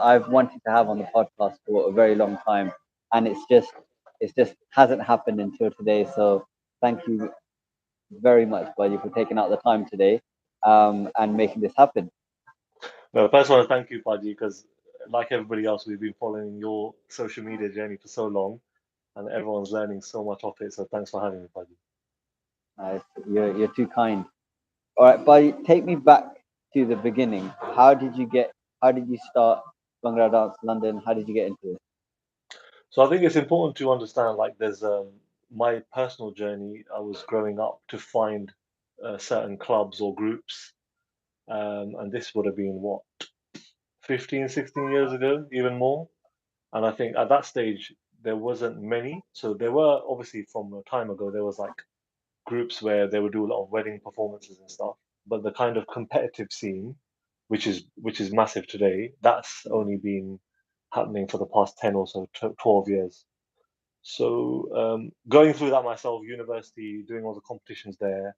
I've wanted to have on the podcast for a very long time, and it's just hasn't happened until today. So thank you very much, buddy, for taking out the time today, and making this happen. No, first I want to thank you, Paji, because like everybody else, we've been following your social media journey for so long, and everyone's learning so much of it. So thanks for having me, Paji. You're too kind. All right, buddy, take me back to the beginning. How did you start Bhangra Dance London? How did you get into it? So I think it's important to understand, like, there's my personal journey. I was growing up to find certain clubs or groups, and this would have been what, 15, 16 years ago, even more. And I think at that stage there wasn't many. So there were obviously from a time ago there was like groups where they would do a lot of wedding performances and stuff. But the kind of competitive scene, which is massive today, that's only been happening for the past 10 or so, 12 years. So going through that myself, university, doing all the competitions there.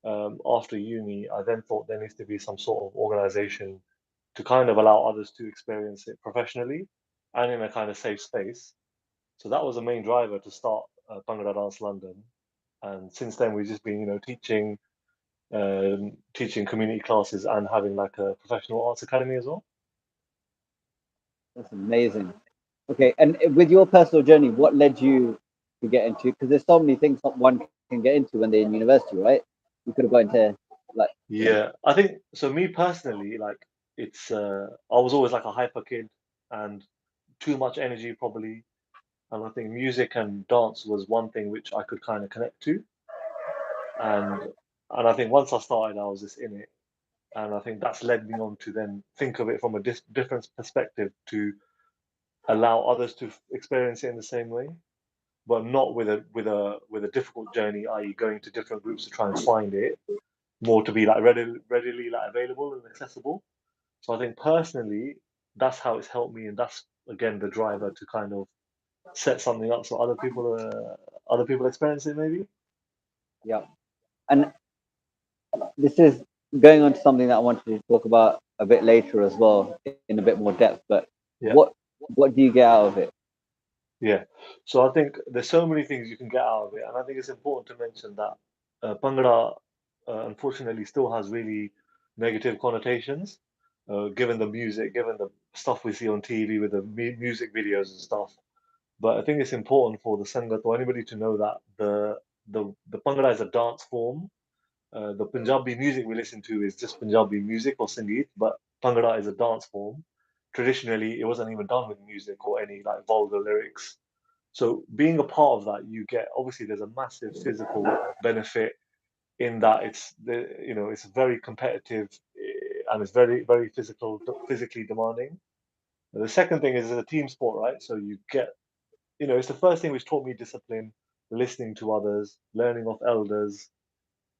After uni, I then thought there needs to be some sort of organization to kind of allow others to experience it professionally and in a kind of safe space. So that was the main driver to start Bhangra Dance London. And since then, we've just been, teaching community classes and having like a professional arts academy as well. That's amazing. Okay, and with your personal journey, what led you to get into? Because there's so many things that one can get into when they're in university, right? You could have got into like, Yeah, I think so. Me personally, like I was always like a hyper kid and too much energy probably. And I think music and dance was one thing which I could kind of connect to. And and I think once I started, I was just in it. And I think that's led me on to then think of it from a different perspective to allow others to experience it in the same way, but not with a difficult journey, i.e., going to different groups to try and find it, more to be like readily like available and accessible. So I think personally, that's how it's helped me, and that's again the driver to kind of set something up so other people experience it maybe. yeah. And this is going on to something that I wanted to talk about a bit later as well, in a bit more depth. But Yeah, what do you get out of it? yeah. So I think there's so many things you can get out of it, and I think it's important to mention that Bhangra unfortunately still has really negative connotations, given the music, given the stuff we see on TV with the music videos and stuff. But I think it's important for the Sangat or anybody to know that the Bhangra is a dance form. The Punjabi music we listen to is just Punjabi music or Sangeet, but Bhangra is a dance form. Traditionally, it wasn't even done with music or any like vulgar lyrics. So being a part of that, you get obviously there's a massive physical benefit in that it's very competitive and it's very very physically demanding. And the second thing is it's a team sport, right? So you get it's the first thing which taught me discipline, listening to others, learning off elders,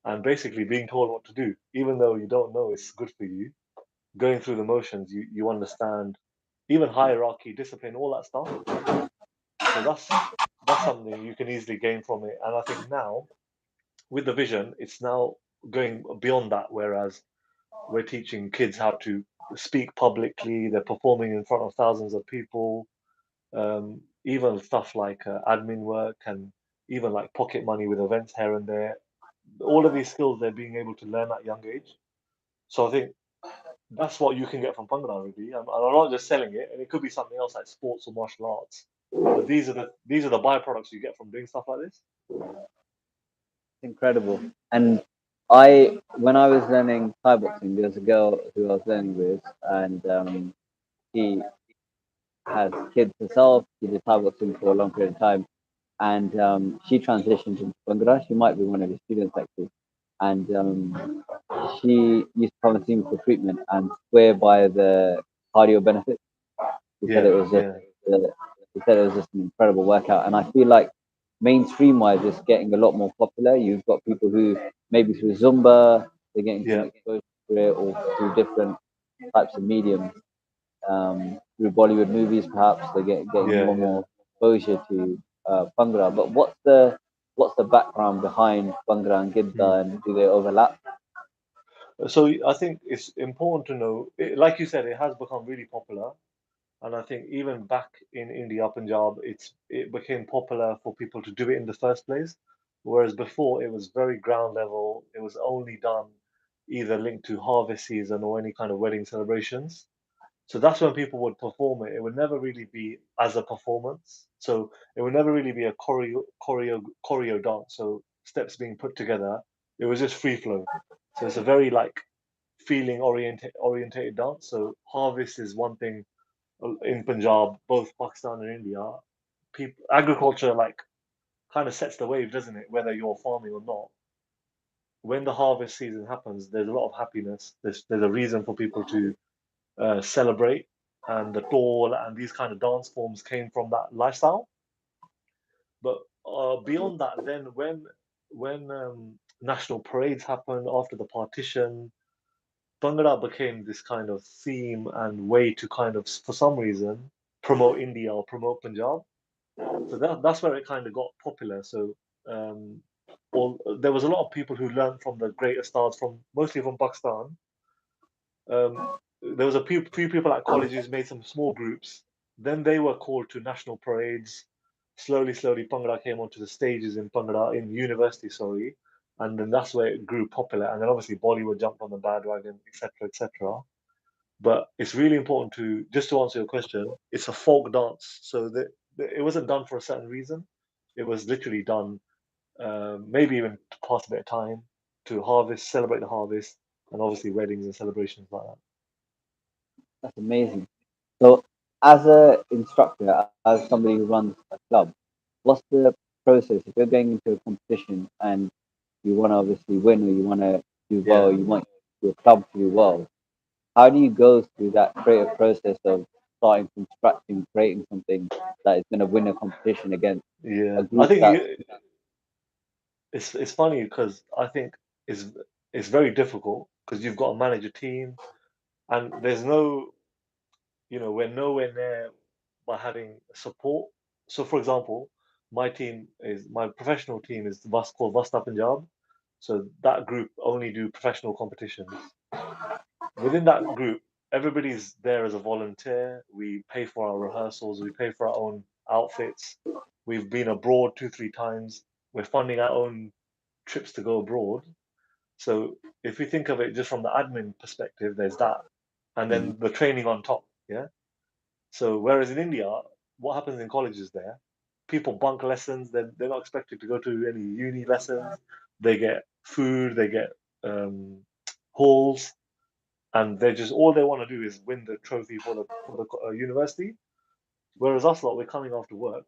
and basically being told what to do, even though you don't know it's good for you. Going through the motions, you understand even hierarchy, discipline, all that stuff. So that's something you can easily gain from it. And I think now with the vision, it's now going beyond that. Whereas we're teaching kids how to speak publicly, they're performing in front of thousands of people, even stuff like admin work and even like pocket money with events here and there. All of these skills they're being able to learn at young age. So I think that's what you can get from Bhangra really, and I'm not just selling it. And it could be something else like sports or martial arts. But these are the byproducts you get from doing stuff like this. It's incredible. And when I was learning Thai boxing, there was a girl who I was learning with, and she has kids herself. She did Thai boxing for a long period of time, and she transitioned into Bhangra. She might be one of his students actually, and she used to come and see me for treatment and swear by the cardio benefits. He said Yeah, it was just yeah, uh, he said it was just an incredible workout, and I feel like mainstream wise, it's getting a lot more popular. You've got people who maybe through Zumba they're getting some yeah, exposure to it, or through different types of mediums, through Bollywood movies perhaps they're getting yeah, more and yeah. more exposure to Bhangra. But what's the background behind Bhangra and Hmm. Gidda, and do they overlap? So I think it's important to know, like you said, it has become really popular. And I think even back in India, Punjab, it became popular for people to do it in the first place. Whereas before it was very ground level. It was only done either linked to harvest season or any kind of wedding celebrations. So that's when people would perform it. It would never really be as a performance. So it would never really be a choreo dance. So steps being put together. It was just free flow. So it's a very like feeling orientated dance. So harvest is one thing in Punjab, both Pakistan and India. People agriculture like kind of sets the wave, doesn't it? Whether you're farming or not. When the harvest season happens, there's a lot of happiness. There's a reason for people to celebrate, and the toll and these kind of dance forms came from that lifestyle. But beyond that, then when national parades happened after the partition, Bhangra became this kind of theme and way to kind of, for some reason, promote India or promote Punjab. So that's where it kind of got popular. So um, there was a lot of people who learned from the greater stars from mostly from Pakistan. Um, there was a few people at colleges made some small groups. Then they were called to national parades. Slowly, Bhangra came onto the stages in Bhangra in university, sorry, and then that's where it grew popular. And then obviously Bollywood jumped on the bandwagon, etc., etc. But it's really important to just to answer your question. It's a folk dance, so that it wasn't done for a certain reason. It was literally done, maybe even to pass a bit of time to harvest, celebrate the harvest, and obviously weddings and celebrations like that. That's amazing. So, as a instructor, as somebody who runs a club, what's the process if you're going into a competition and you want to obviously win or you want to do well, Yeah, you want your club to do well? How do you go through that creative process of starting from scratch and creating something that is going to win a competition against a yeah. I group think that's it's funny because I think it's it's very difficult because you've got to manage a team, and there's no, we're nowhere near by having support. So, for example, my professional team is called Vasta Punjab. So that group only do professional competitions. Within that group, everybody's there as a volunteer. We pay for our rehearsals, we pay for our own outfits. We've been abroad two, three times. We're funding our own trips to go abroad. So if you think of it just from the admin perspective, there's that. And mm, then the training on top. Yeah. So whereas in India, what happens in colleges there, people bunk lessons, they're not expected to go to any uni lessons. They get food, they get um, halls, and they just all they want to do is win the trophy for the university. Whereas us lot, we're coming after work.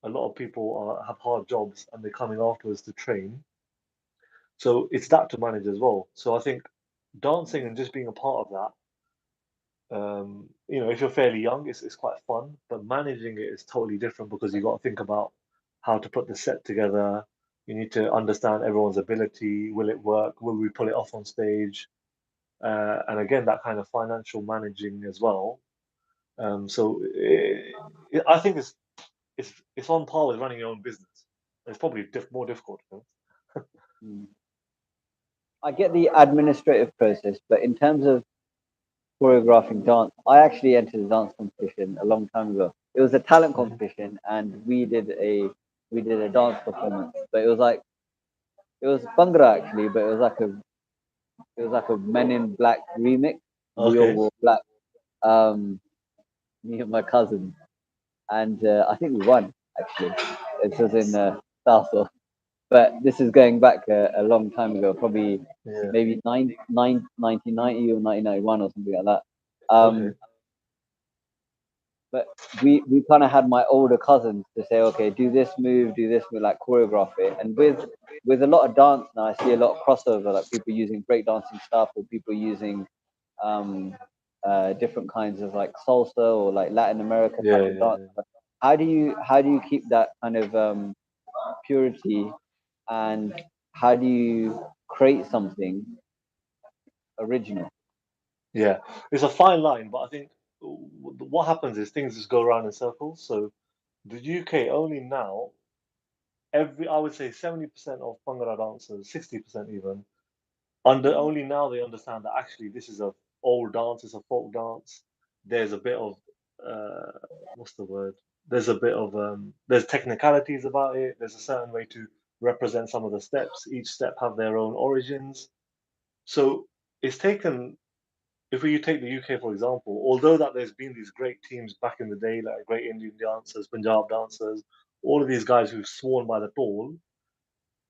A lot of people have hard jobs and they're coming afterwards to train. So it's that to manage as well. So I think dancing and just being a part of that, if you're fairly young, it's quite fun. But managing it is totally different because you got to think about how to put the set together. You need to understand everyone's ability. Will it work? Will we pull it off on stage? And again, that kind of financial managing as well. I think it's on par with running your own business. It's probably more difficult. mm. I get the administrative process, but in terms of choreographing dance, I actually entered a dance competition a long time ago. It was a talent Mhm. competition, and we did a dance performance. But it was Bhangra actually, but it was like a Men in Black remix. We all Okay. wore black. Um, Me and my cousin, and I think we won actually. It was in Southall, but this is going back a long time ago, probably Yeah. maybe 1990 or 1991 or something like that. Okay. But we kind of had my older cousins to say, okay, do this move, like choreograph it. And with a lot of dance now, I see a lot of crossover, like people using breakdancing stuff or people using um, different kinds of like salsa or like Latin America Yeah, type of yeah, dance. yeah. But how do you keep that kind of purity, and how do you create something original? Yeah. It's a fine line, but I think what happens is things just go around in circles. So the UK only now, I would say 70% of Bhangra dancers, 60% even, only now they understand that actually this is a old dance, it's a folk dance. There's a bit of uh, what's the word? There's a bit of there's technicalities about it. There's a certain way to represent some of the steps. Each step have their own origins. So it's taken. If we take the UK for example, although that there's been these great teams back in the day, like great Indian dancers, Punjab dancers, all of these guys who've sworn by the ball.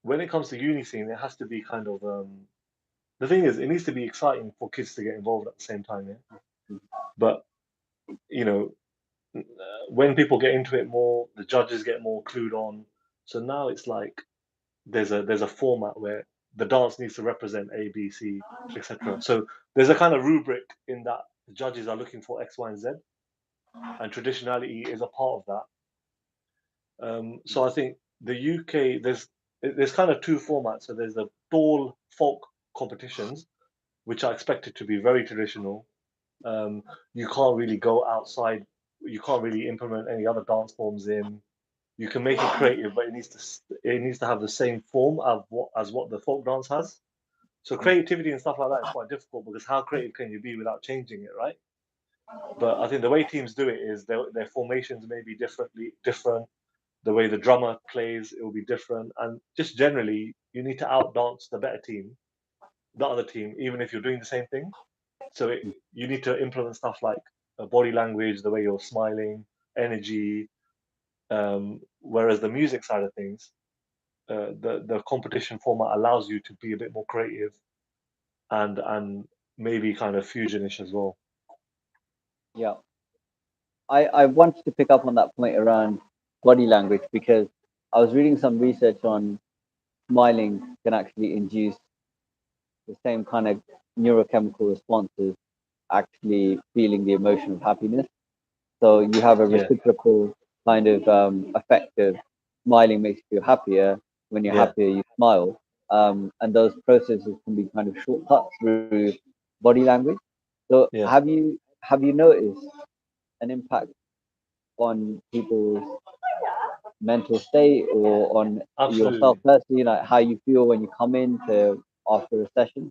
When it comes to uni scene, it has to be kind of the thing is, it needs to be exciting for kids to get involved at the same time. Yeah, but you know, when people get into it more, the judges get more clued on. So now it's like there's a format where the dance needs to represent A, B, C, etc. So there's a kind of rubric in that the judges are looking for X, Y, and Z, and traditionality is a part of that. So I think the UK there's kind of two formats. So there's the ball folk competitions, which are expected to be very traditional. Um, you can't really go outside. You can't really implement any other dance forms in. You can make it creative, but it needs to have the same form as what the folk dance has. So creativity and stuff like that is quite difficult because how creative can you be without changing it, right? But I think the way teams do it is their formations may be different. The way the drummer plays, it will be different, and just generally, you need to outdance the better team, the other team, even if you're doing the same thing. So you need to implement stuff like body language, the way you're smiling, energy. Whereas the music side of things, the competition format allows you to be a bit more creative and maybe kind of fusionish as well. Yeah, I wanted to pick up on that point around body language because I was reading some research on smiling can actually induce the same kind of neurochemical responses actually feeling the emotion of happiness. So you have a Yeah, reciprocal kind of effect of smiling makes you feel happier. When you're yeah, happier, you smile. And those processes can be kind of shortcuts through body language. So yeah, have you noticed an impact on people's mental state or on yourself absolutely, personally, like how you feel when you come in to after a session?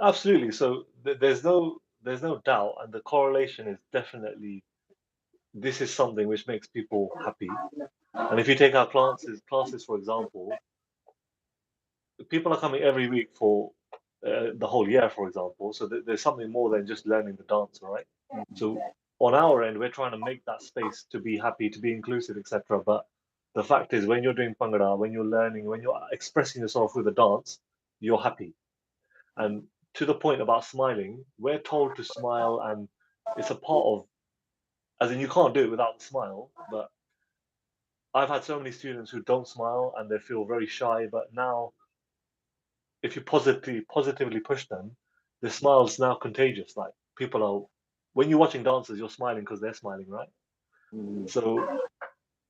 absolutely. So there's no doubt, and the correlation is definitely this is something which makes people happy. And if you take our classes for example, people are coming every week for the whole year, for example. So there's something more than just learning the dance, all right? So on our end, we're trying to make that space to be happy, to be inclusive, etc. But the fact is, when you're doing Bhangra, when you're learning, when you're expressing yourself with the dance, you're happy. And to the point about smiling, we're told to smile, and it's a part of, as in, you can't do it without the smile. But I've had so many students who don't smile and they feel very shy. But now if you positively push them, the smile's now contagious. Like people are, when you're watching dancers, you're smiling because they're smiling, right? Mhm. So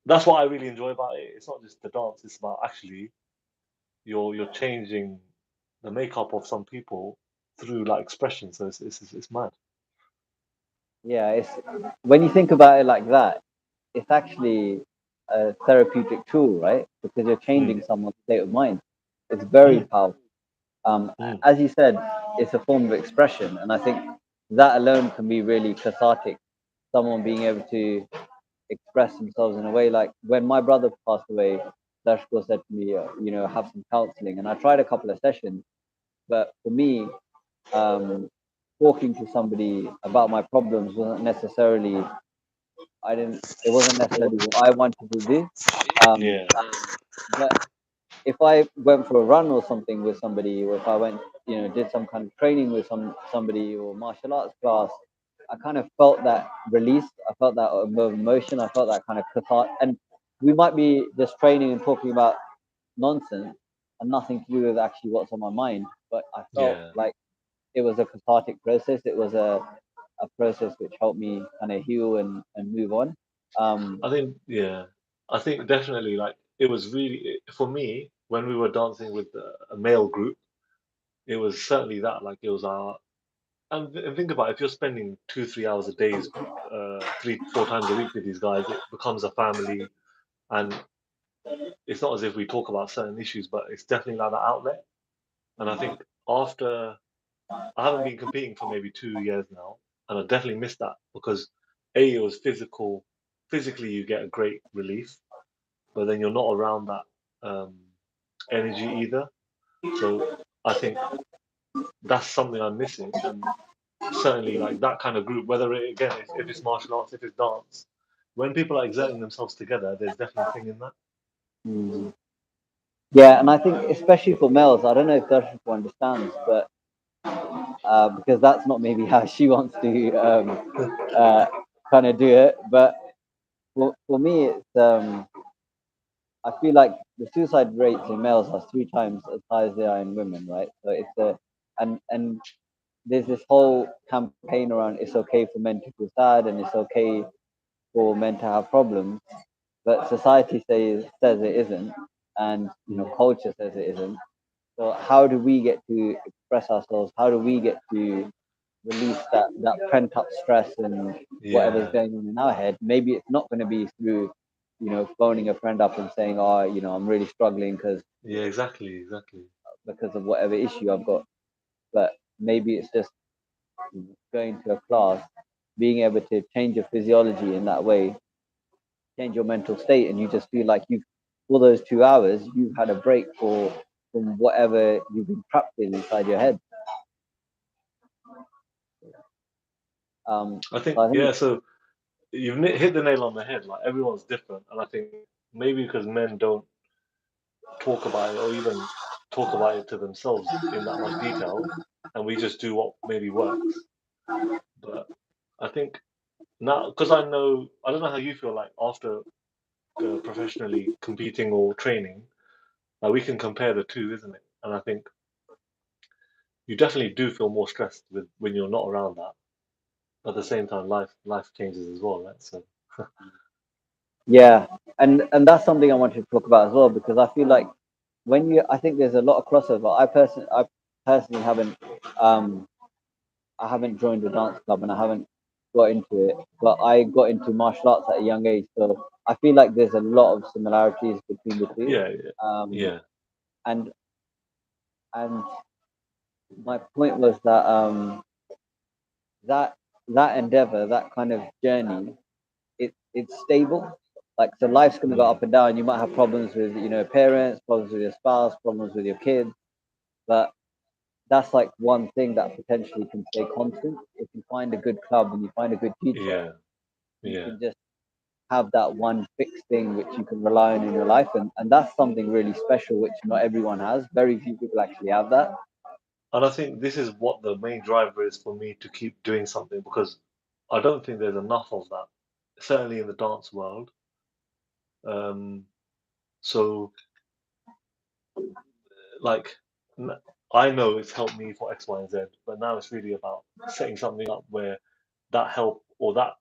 that's what I really enjoy about it. It's not just the dance; it's about actually you're changing the makeup of some people through like expression. So it's mad. Yeah, it's when you think about it like that, it's actually a therapeutic tool, right? Because you're Mm, changing someone's state of mind. It's very mm, powerful. mm. As you said, it's a form of expression, and I think that alone can be really cathartic. Someone being able to express themselves in a way like when my brother passed away, Dashko said to me, have some counseling, and I tried a couple of sessions, but for me, um, talking to somebody about my problems wasn't necessarily I didn't it wasn't necessarily what I wanted to do. Um, Yeah, but if I went for a run or something with somebody, or if I went, did some kind of training with somebody or martial arts class, I kind of felt that release. I felt that emotion. I felt that kind of cathartic. And we might be just training and talking about nonsense and nothing to do with actually what's on my mind. But I felt yeah. like it was a cathartic process. It was a process which helped me kind of heal and move on. Um, I think yeah. I think definitely like it was really for me when we were dancing with a male group. It was certainly that like it was our and think about it, if you're spending 2 3 hours a day, 3 4 times a week with these guys, it becomes a family, and it's not as if we talk about certain issues, but it's definitely like that outlet. And I think after I haven't been competing for maybe 2 years now, and I definitely missed that because A, it was physical. Physically, you get a great relief, but then you're not around that energy either. So I think that's something I'm missing, and certainly like that kind of group, whether it, again if it's martial arts, if it's dance, when people are exerting themselves together, there's definitely a thing in that. Mm. Yeah, and I think especially for males, I don't know if Darshan understands, but because that's not maybe how she wants to uh, kind of do it. But for me, it's I feel like the suicide rates in males are three times as high as they are in women, right? So it's a and there's this whole campaign around it's okay for men to feel sad and it's okay for men to have problems, but society says it isn't, and Mm. culture says it isn't. So how do we get to express ourselves? How do we get to release that pent up stress and whatever's Yeah, going on in our head? Maybe it's not going to be through, phoning a friend up and saying, "Oh, I'm really struggling yeah, exactly, exactly. because of whatever issue I've got." But maybe it's just going to a class, being able to change your physiology in that way, change your mental state, and you just feel like you've for those 2 hours you've had a break from whatever you've been trapped in inside your head. I So think I think yeah. So you've hit the nail on the head. Like everyone's different, and I think maybe because men don't talk about it or even talk about it to themselves in that much detail, and we just do what maybe works. But I think now, because I don't know how you feel like after professionally competing or training, like we can compare the two, isn't it? And I think you definitely do feel more stressed with when you're not around that. But at the same time, life changes as well, right? So yeah, and that's something I wanted to talk about as well because I feel like I think there's a lot of crossover. I personally haven't um I haven't joined a dance club and I haven't got into it, but I got into martial arts at a young age, so I feel like there's a lot of similarities between the two. yeah, yeah, Um, yeah, and and my point was that that that endeavor, that kind of journey, it's stable. Like so, life's gonna go mm, up and down. You might have problems with parents, problems with your spouse, problems with your kids, but that's like one thing that potentially can stay constant. If you find a good club and you find a good teacher, yeah, you yeah. can just have that one fixed thing which you can rely on in your life, and that's something really special which not everyone has. Very few people actually have that. And I think this is what the main driver is for me to keep doing something because I don't think there's enough of that, certainly in the dance world. Um, so like n- I know it's helped me for X, Y, and Z, but now it's really about setting something up where that help or that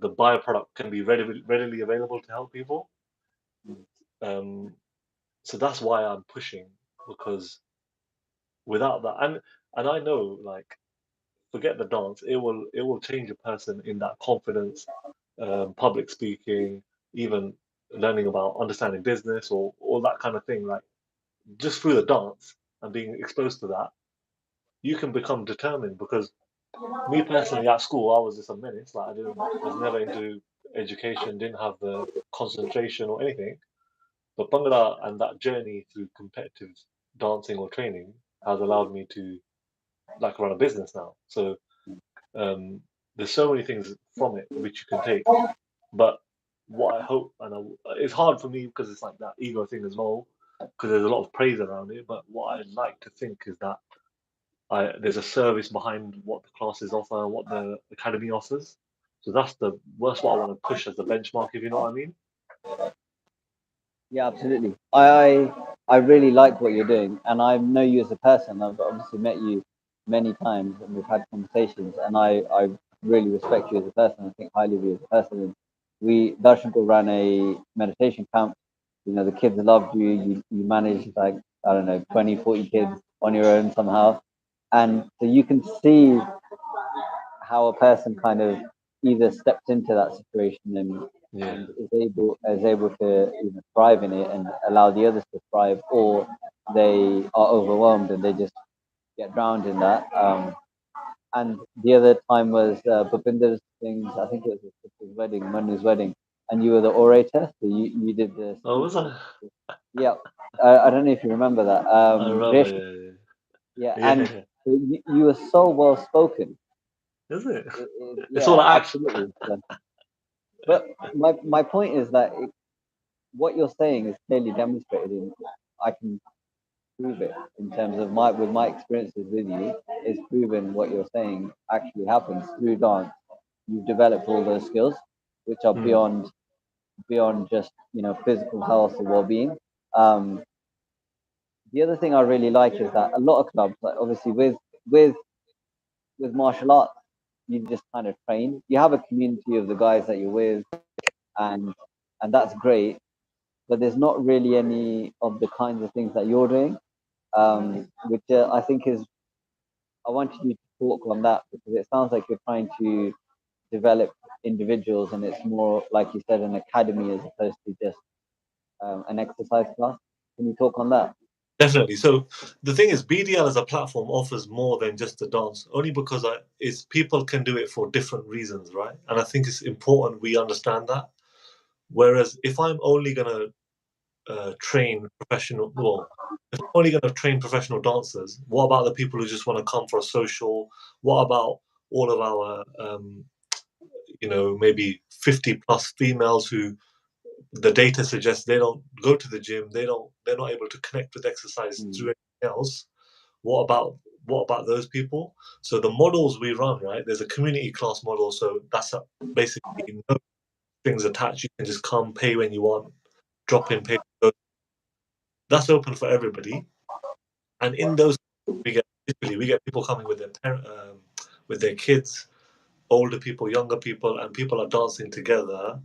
the byproduct can be readily available to help people. Um, so that's why I'm pushing because without that, and I know like forget the dance, it will change a person in that confidence, public speaking, even learning about understanding business or all that kind of thing. Like just through the dance and being exposed to that, you can become determined because me personally at school I was just a menace. Like I didn't was never into education, didn't have the concentration or anything. But Bhangra and that journey through competitive dancing or training has allowed me to like run a business now. So um, there's so many things from it which you can take. But what I hope, and it's hard for me because it's like that ego thing as well, because there's a lot of praise around it. But what I like to think is that there's a service behind what the classes offer, what the academy offers. So that's what I want to push as the benchmark, if you know what I mean. Yeah, absolutely. I really like what you're doing, and I know you as a person. I've obviously met you many times, and we've had conversations, and I really respect you as a person. I think highly of you as a person. And Darshanko ran a meditation camp. The kids loved you. You managed like I don't know 20, 40 kids on your own somehow, and so you can see how a person kind of either steps into that situation Yeah, and is able to thrive in it and allow the others to thrive, or they are overwhelmed and they just get drowned in that. And the other time was Bhupinder's things. I think it was his sister's wedding, Manu's wedding, and you were the orator. So you did the Oh, speech. was I? Yeah, I don't know if you remember that. I remember. Yeah, Yeah, and yeah, yeah. you were so well spoken. Is it? It's all Yeah, action. absolutely. So, but my point is that what you're saying is clearly demonstrated in. I can prove it in terms of my experiences with you. It's proven what you're saying actually happens through dance. You've developed all those skills, which are Mm, beyond just physical health or well-being. Um, the other thing I really like is that a lot of clubs, like obviously with with martial arts, you just kind of train. You have a community of the guys that you're with, and and that's great. But there's not really any of the kinds of things that you're doing, which I think is. I wanted you to talk on that because it sounds like you're trying to develop individuals, and it's more like you said, an academy as opposed to just an exercise class. Can you talk on that? definitely. So the thing is, BDL as a platform offers more than just the dance, only because it's people can do it for different reasons, right? And I think it's important we understand that. Whereas if I'm only gonna train professional, well, if I'm only gonna train professional dancers, what about the people who just want to come for a social? What about all of our, maybe 50 plus females who the data suggests they don't go to the gym, they're not able to connect with exercise Mm. through anything else. What about what about those people? So the models we run, right? There's a community class model, so basically no strings attached. You can just come, pay when you want, drop in, pay. So that's open for everybody. And in those, we get people coming with their with their kids, older people, younger people, and people are dancing together.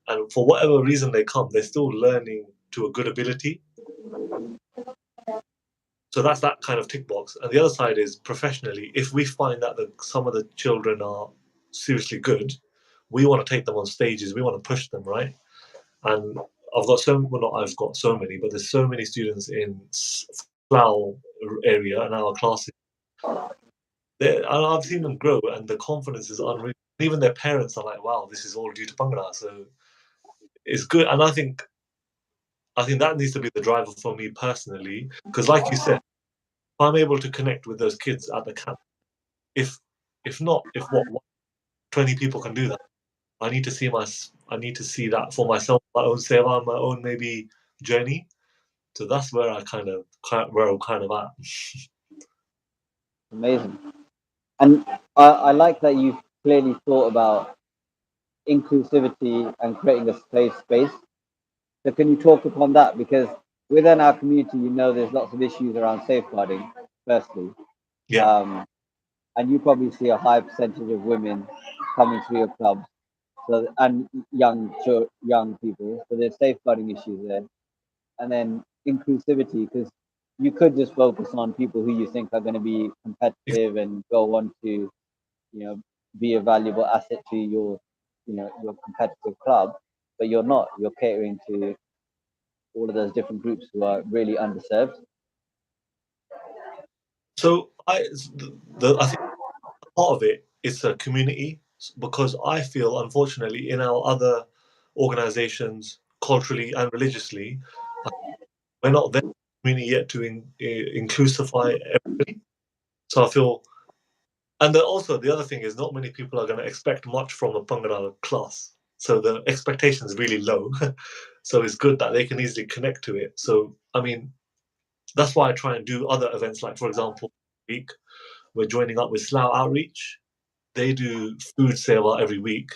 And for whatever reason they come, they're still learning to a good ability. So that's that kind of tick box. And the other side is professionally. If we find that some of the children are seriously good, we want to take them on stages. We want to push them, right? And well, not I've got so many, but there's so many students in Slough area and our classes. And I've seen them grow, and the confidence is unreal. Even their parents are like, "Wow, this is all due to Bhangra." So it's good, and I think that needs to be the driver for me personally, because, like you said, if I'm able to connect with those kids at the camp, if if not, if what 20 people can do that, I need to see that for myself, my own seva, my own maybe journey. So that's where where I'm kind of at. Amazing. And I like that you've clearly thought about inclusivity and creating a safe space. So can you talk upon that? Because within our community, there's lots of issues around safeguarding, firstly. Yeah. Um, and you probably see a high percentage of women coming through your clubs. So and young people. So there's safeguarding issues there. And then inclusivity, because you could just focus on people who you think are going to be competitive and go on to be a valuable asset to your competitive club, but you're not. You're catering to all of those different groups who are really underserved. So I think part of it is a community, because I feel, unfortunately, in our other organizations, culturally and religiously, we're not there community yet to inclusify everybody. So I feel, and then also the other thing is, not many people are going to expect much from a Bhangra class. So the expectation is really low. So it's good that they can easily connect to it. So, I mean, that's why I try and do other events, like, for example, week we're joining up with Slough Outreach. They do food seva every week,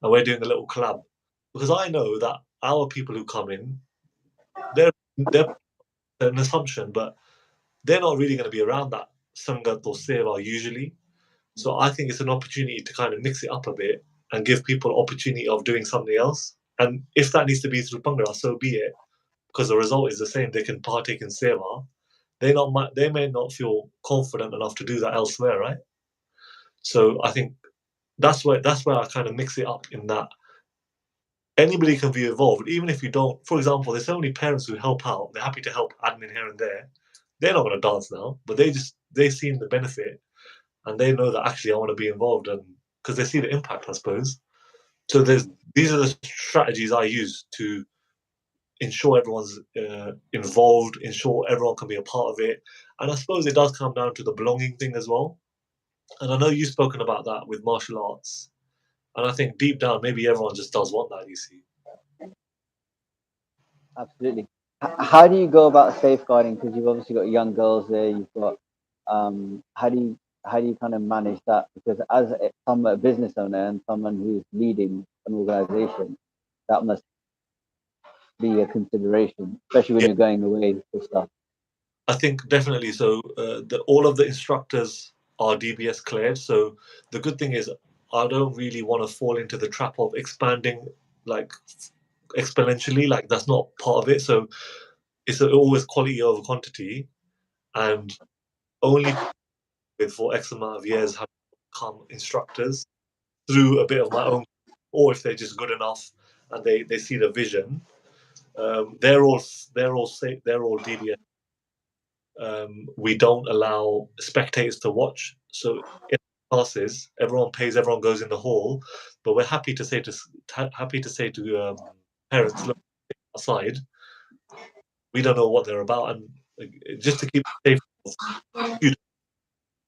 and we're doing a little collab, because I know that our people who come in, they're an assumption, but they're not really going to be around that sangat or seva usually. So I think it's an opportunity to kind of mix it up a bit and give people opportunity of doing something else. And if that needs to be through Bhangra, so be it, because the result is the same. They can partake in seva. They may not feel confident enough to do that elsewhere, right? So I think that's where I kind of mix it up, in that anybody can be involved, even if you don't. For example, there's so many parents who help out. They're happy to help admin here and there. They're not going to dance now, but they've seen the benefit, and they know that actually I want to be involved, and because they see the impact, I suppose. So these are the strategies I use to ensure everyone's involved, ensure everyone can be a part of it. And I suppose it does come down to the belonging thing as well. And I know you've spoken about that with martial arts. And I think deep down, maybe everyone just does want that, you see. Absolutely. How do you go about safeguarding? Because you've obviously got young girls there. You've got how do you kind of manage that? Because as a business owner and someone who's leading an organization, that must be a consideration, especially when Yeah, you're going away for stuff. I think definitely. So all of the instructors are DBS cleared. So the good thing is, I don't really want to fall into the trap of expanding like exponentially. Like that's not part of it. So it's always quality over quantity, and only people with for X amount of years have become instructors through a bit of my own, or if they're just good enough and they see the vision, they're all they're all DBS. We don't allow spectators to watch. So in classes, everyone pays, everyone goes in the hall, but we're happy to say to parents, look outside. We don't know what they're about, and just to keep it safe for students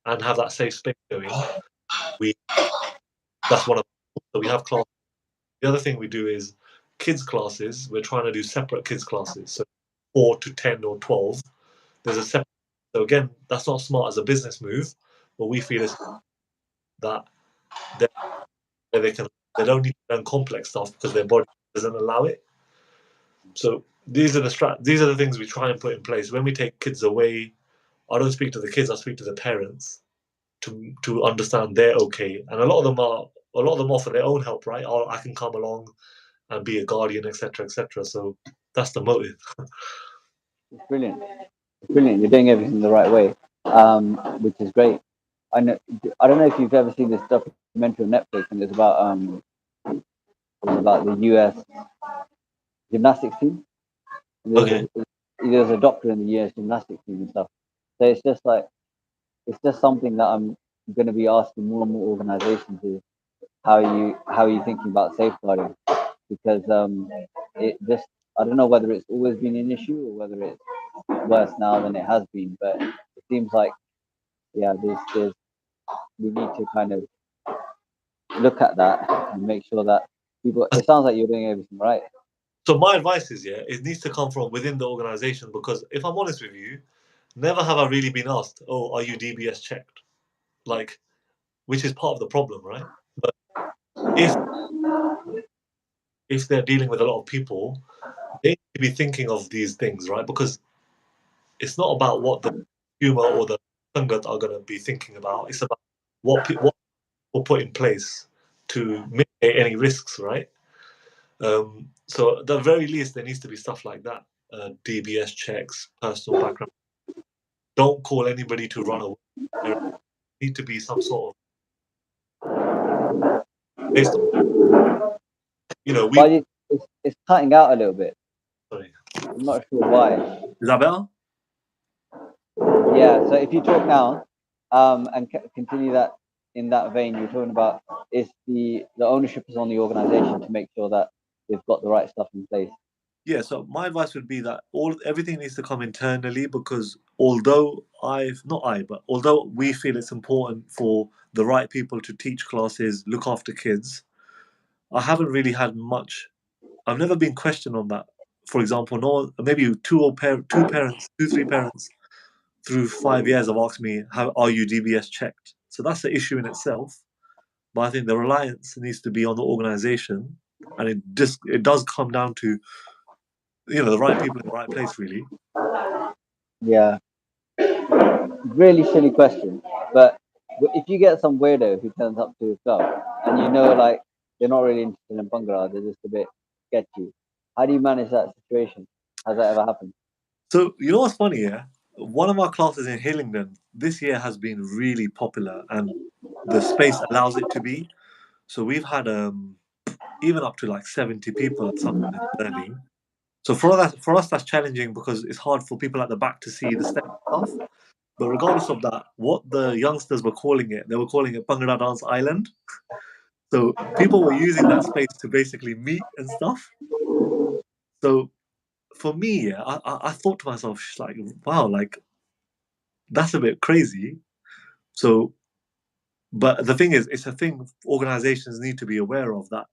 and have that safe space going, we that's one of so we have class. The other thing we do is kids classes. We're trying to do separate kids classes, so 4 to 10 or 12. There's a separate. So again, that's not smart as a business move, but we feel it's that they they can they don't need to learn complex stuff because their body doesn't allow it. So these are the things we try and put in place. When we take kids away, I don't speak to the kids, I speak to the parents to understand they're okay. And a lot of them offer their own help, right? Oh, I can come along and be a guardian, etc., etc. So that's the motive. It's brilliant. It's brilliant. You're doing everything the right way, which is great. I know. I don't know if you've ever seen this documentary on Netflix, and it's about the U.S. gymnastics team. Okay. There's a doctor in the U.S. gymnastics team and stuff. So it's just something that I'm going to be asking more and more organizations is how are you thinking about safeguarding? Because it just I don't know whether it's always been an issue or whether it's worse now than it has been, but it seems like yeah, there's we need to kind of look at that and make sure that people. It sounds like you're doing everything right. So my advice is, yeah, it needs to come from within the organization because if I'm honest with you, never have I really been asked, "Oh, are you DBS checked?" Like, which is part of the problem, right? But if if they're dealing with a lot of people, they need to be thinking of these things, right? Because it's not about what the consumer or the sangat are going to be thinking about. It's about what people put in place to mitigate any risks, right? So at the very least, there needs to be stuff like that. DBS checks, personal background. Don't call anybody to run away. There need to be some sort of based on we But it's cutting out a little bit. sorry. I'm not sure why. Is that better? Yeah. So if you talk now, and continue that in that vein, you're talking about is the ownership is on the organization to make sure that they've got the right stuff in place. Yeah, so my advice would be that all everything needs to come internally because although I've not I, but although we feel it's important for the right people to teach classes, look after kids, I haven't really had much. I've never been questioned on that. For example, no, maybe two parents, two, three parents through 5 years have asked me, "How are you DBS checked?" So that's the issue in itself. But I think the reliance needs to be on the organization, and it does come down to the right people in the right place, really. Yeah. Really silly question, but if you get some weirdo who turns up to your club and you know like they're not really interested in Bhangra, they're just a bit sketchy. How do you manage that situation? Has that ever happened? So you know what's funny? Yeah, one of our classes in Hillingdon this year has been really popular, and the space allows it to be. So we've had even up to like 70 people at some point learning. So for us that's challenging because it's hard for people at the back to see the step stuff. But regardless of that, what the youngsters were calling it, they were calling it Bhangra Dance Island. So people were using that space to basically meet and stuff. So for me, yeah, I thought to myself, like, wow, like that's a bit crazy. So, but the thing is, it's a thing organizations need to be aware of that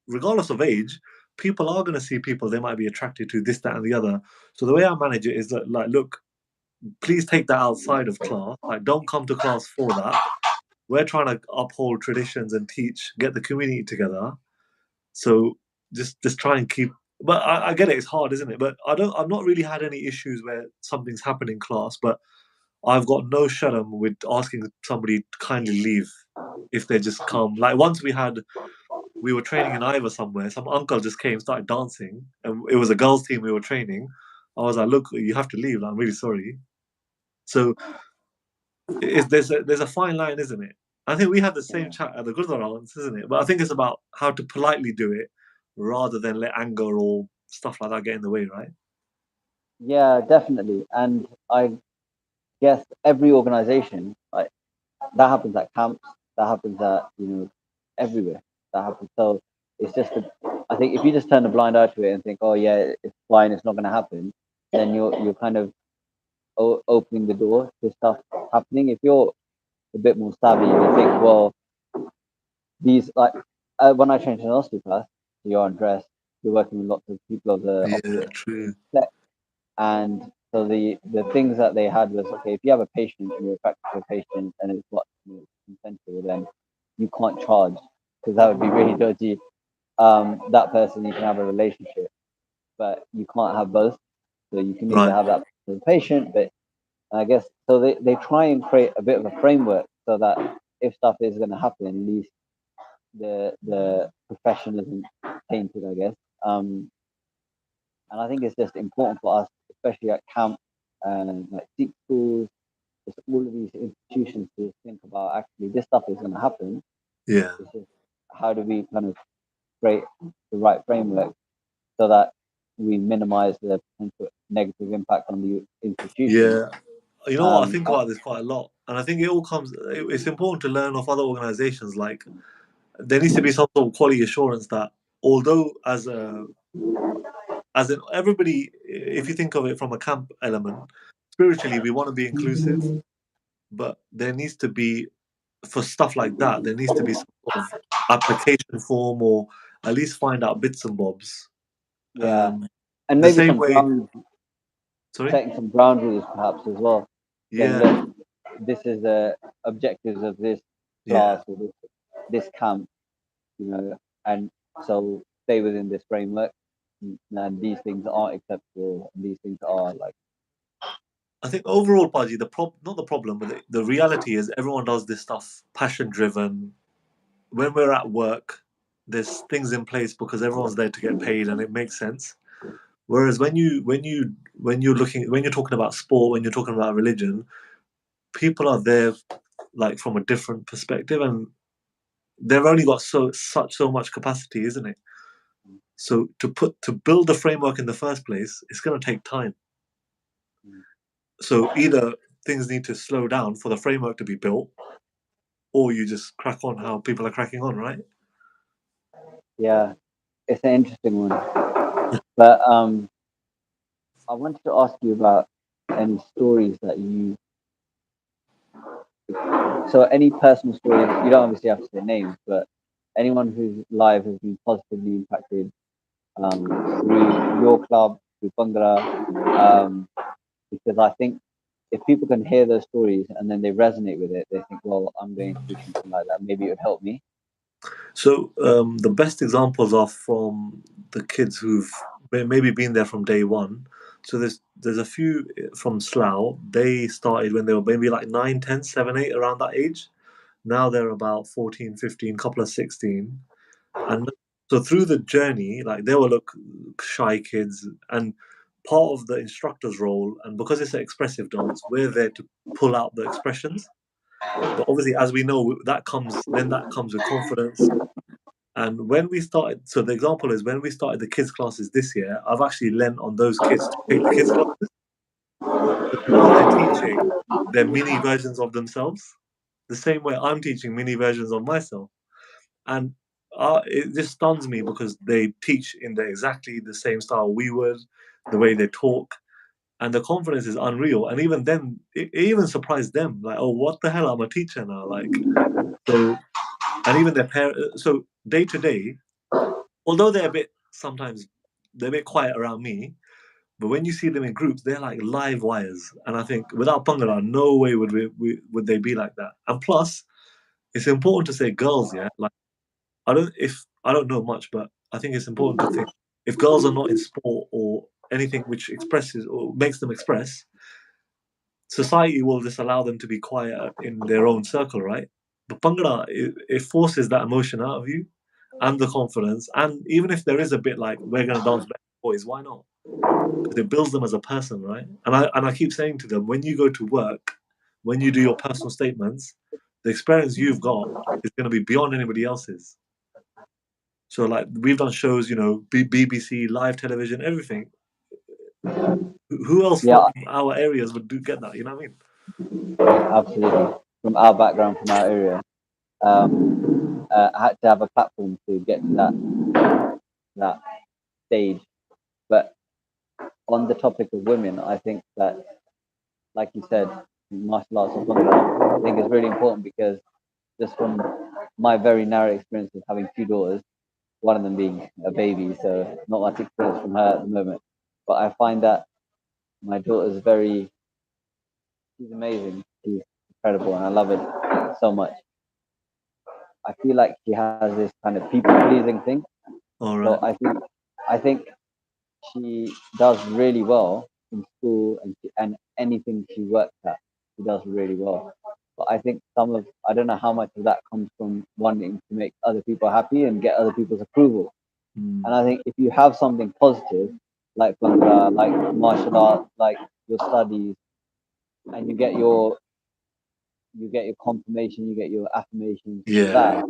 regardless of age, people are going to see people they might be attracted to, this, that, and the other. So the way I manage it is that, like, look, please take that outside of class. Like, don't come to class for that. We're trying to uphold traditions and teach, get the community together. So just try and keep. But I get it. It's hard, isn't it? But I don't. I've not really had any issues where something's happened in class. But I've got no shudder with asking somebody to kindly leave if they just come. Like once we were training in Iowa somewhere. Some uncle just came, started dancing, and it was a girls' team we were training. I was like, "Look, you have to leave. Like, I'm really sorry." So there's a fine line, isn't it? I think we had the same Yeah, chat at the Gurdwara once, isn't it? But I think it's about how to politely do it rather than let anger or stuff like that get in the way, right? yeah, definitely. And I guess every organization, like that happens at camps, that happens at everywhere. That happens. So it's just I think if you just turn a blind eye to it and think, oh yeah, it's fine, it's not going to happen, then you're kind of opening the door to stuff happening. If you're a bit more savvy, you think, well, these like when I changed an osteopath, you're undressed, you're working with lots of people of the Yeah, opposite true. sex, and so the things that they had was okay. If you have a patient and you're a practical patient and it's what consensual, then you can't charge because that would be really dodgy. That person you can have a relationship, but you can't have both. So you can either Right. have that as a patient, but I guess so they try and create a bit of a framework so that if stuff is going to happen, at least the profession isn't tainted, I guess. And I think it's just important for us, especially at camp and like Sikh schools, just all of these institutions to think about actually this stuff is going to happen. Yeah. It's just how do we kind of create the right framework so that we minimize the potential negative impact on the institution. Yeah. You know what? I Um, think about this quite a lot, and I think it all comes. It's important to learn off other organizations. Like there needs to be some sort of quality assurance that although as in everybody, if you think of it from a camp element, spiritually we want to be inclusive, but there needs to be for stuff like that there needs to be some sort of application form or at least find out bits and bobs. yeah, um and the maybe same some way. setting Sorry. some ground rules perhaps as well. Saying, Yeah. look, this is the objectives of this Yeah. class or this camp, and so stay within this framework. And these things aren't acceptable. And these things are like, I think overall, Paji, not the problem, but the reality is everyone does this stuff passion driven. When we're at work, there's things in place because everyone's there to get paid and it makes sense. Whereas when you're talking about sport, when you're talking about religion, people are there like from a different perspective, and they've only got so much capacity, isn't it? So to build the framework in the first place, it's going to take time. So either things need to slow down for the framework to be built, or you just crack on how people are cracking on, right? yeah, it's an interesting one. But I wanted to ask you about any stories that so any personal stories, you don't obviously have to say names, but anyone whose life has been positively impacted through your club, through Bhangra, because I think if people can hear those stories and then they resonate with it, they think, well, I'm going to do something like that. Maybe it would help me. So the best examples are from the kids who've maybe been there from day one. So there's a few from Slough. They started when they were maybe like 9, 10, 7, 8, around that age. Now they're about 14, 15, couple of 16. And so through the journey, like they were look shy kids, and part of the instructor's role, and because it's an expressive dance, we're there to pull out the expressions. But obviously, as we know, that comes with confidence. And when we started, so the example is when we started the kids classes this year, I've actually lent on those kids to take the kids classes. The girls they're teaching, they're mini versions of themselves, the same way I'm teaching mini versions of myself. And it just stuns me because they teach in exactly the same style we would, the way they talk, and the confidence is unreal. And even then, it even surprised them, like, oh, what the hell? I'm a teacher now, like. So, and even their parents. So day to day, although they're a bit sometimes they're a bit quiet around me, but when you see them in groups, they're like live wires. And I think without Bhangra, no way would they be like that. And plus, it's important to say girls, yeah. Like I don't know much, but I think it's important to think if girls are not in sport or anything which expresses or makes them express, society will just allow them to be quiet in their own circle, right? But Bhangra, it forces that emotion out of you and the confidence. And even if there is a bit like we're gonna dance better than boys, why not? Because it builds them as a person, right? And I keep saying to them, when you go to work, when you do your personal statements, the experience you've got is going to be beyond anybody else's. So like we've done shows, BBC, live television, everything. Who else Yeah, from our areas would do get that? You know what I mean? absolutely. From our background, from our area, I had to have a platform to get to that stage. But on the topic of women, I think that, like you said, martial arts or Bhangra, I think is really important because just from my very narrow experience of having two daughters, one of them being a baby, so not much experience from her at the moment. But I find that my daughter's she's amazing. She's incredible, and I love it so much. I feel like she has this kind of people pleasing thing. All So right. I think she does really well in school and anything she works at, she does really well. But I think I don't know how much of that comes from wanting to make other people happy and get other people's approval. And Mm. I think if you have something positive, like Bhangra, like martial art, like your studies, and you get your confirmation, you get your affirmations for Yeah. that,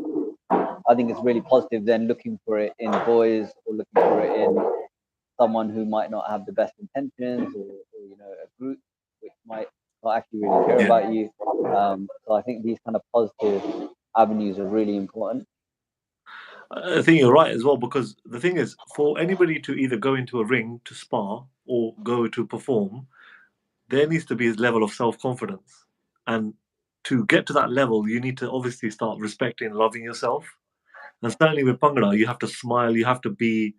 I think it's really positive. Then looking for it in boys or looking for it in someone who might not have the best intentions, or a group which might not actually really care Yeah. about you. So I think these kind of positive avenues are really important. I think you're right as well because the thing is, for anybody to either go into a ring to spar or go to perform, there needs to be a level of self confidence. And to get to that level, you need to obviously start respecting and loving yourself. And certainly with Bhangra, you have to smile, you have to be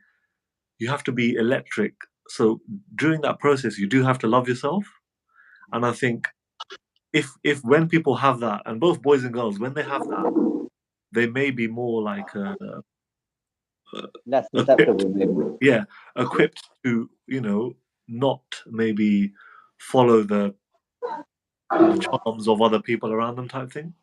electric. So during that process, you do have to love yourself. And I think if when people have that, and both boys and girls, when they have that, they may be more like Less equipped, susceptible, maybe. yeah, equipped to not maybe follow the charms of other people around them type thing.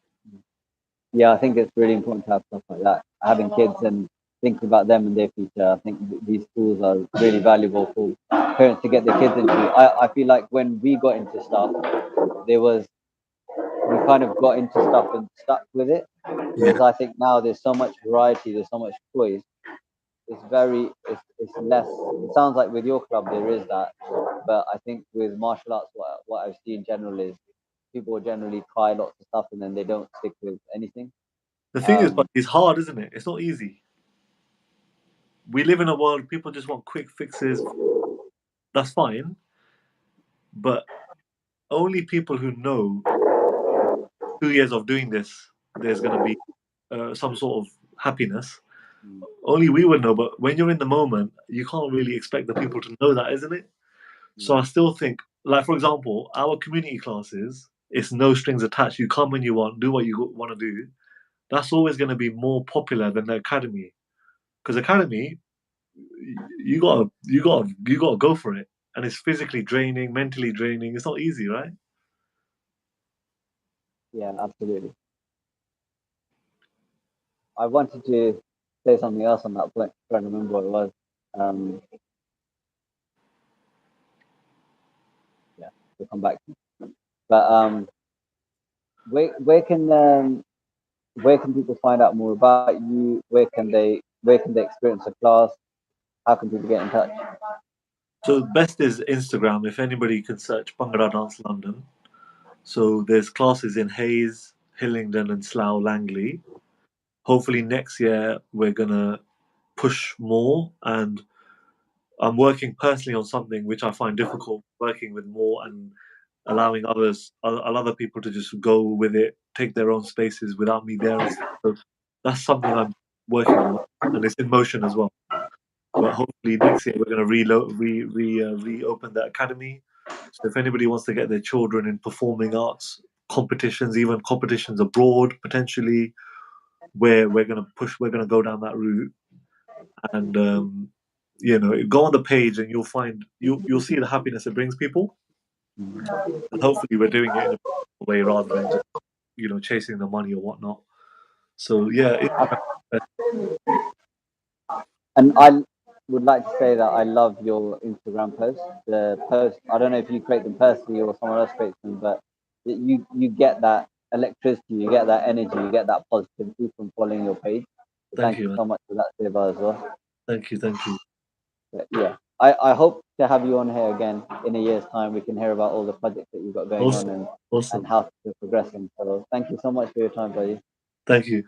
Yeah, I think it's really important to have stuff like that. Having kids and thinking about them and their future, I think these tools are really valuable for parents to get their kids into. I feel like when we got into stuff, there was we kind of got into stuff and stuck with it. Yeah. Whereas I think now there's so much variety, there's so much choice. It's less. It sounds like with your club there is that, but I think with martial arts, what I've seen in general is people generally try lots of stuff and then they don't stick with anything. The thing is, but Um, it's hard, isn't it? It's not easy. We live in a world people just want quick fixes. That's fine, but only people who know 2 years of doing this, there's going to be some sort of happiness. mm, Only we would know. But when you're in the moment, you can't really expect the people to know that, isn't it? So mm, I still think, like for example, our community classes, it's no strings attached. You come when you want, do what you want to do. That's always going to be more popular than the academy. Because academy, you gotta go for it, and it's physically draining, mentally draining. It's not easy, right? yeah, absolutely. I wanted to say something else on that point. Trying to remember what it was. Um, yeah, we'll come back. But where can people find out more about you? Where can they experience a class? How can people get in touch? So the best is Instagram. If anybody can search Bhangra Dance London. So there's classes in Hayes, Hillingdon, and Slough Langley. Hopefully next year we're gonna push more, and I'm working personally on something which I find difficult, working with more and allowing other people to just go with it, take their own spaces without me there and stuff. So that's something I'm working on, and it's in motion as well. But hopefully next year we're going to reopen the academy. So if anybody wants to get their children in performing arts competitions, even competitions abroad potentially, where we're going to go down that route, and go on the page and you'll see the happiness it brings people, and hopefully we're doing it in a way rather than just chasing the money or whatnot. So yeah, And I would like to say that I love your Instagram posts. The post, I don't know if you create them personally or someone else creates them, but you get that electricity, you get that energy, you get that positivity from following your page. So thank thank you, you man. so much for that, Siva, as well. Thank you. But yeah, I hope to have you on here again in a year's time. We can hear about all the projects that you've got going on Awesome, and awesome. how they're progressing. So thank you so much for your time, buddy. Thank you.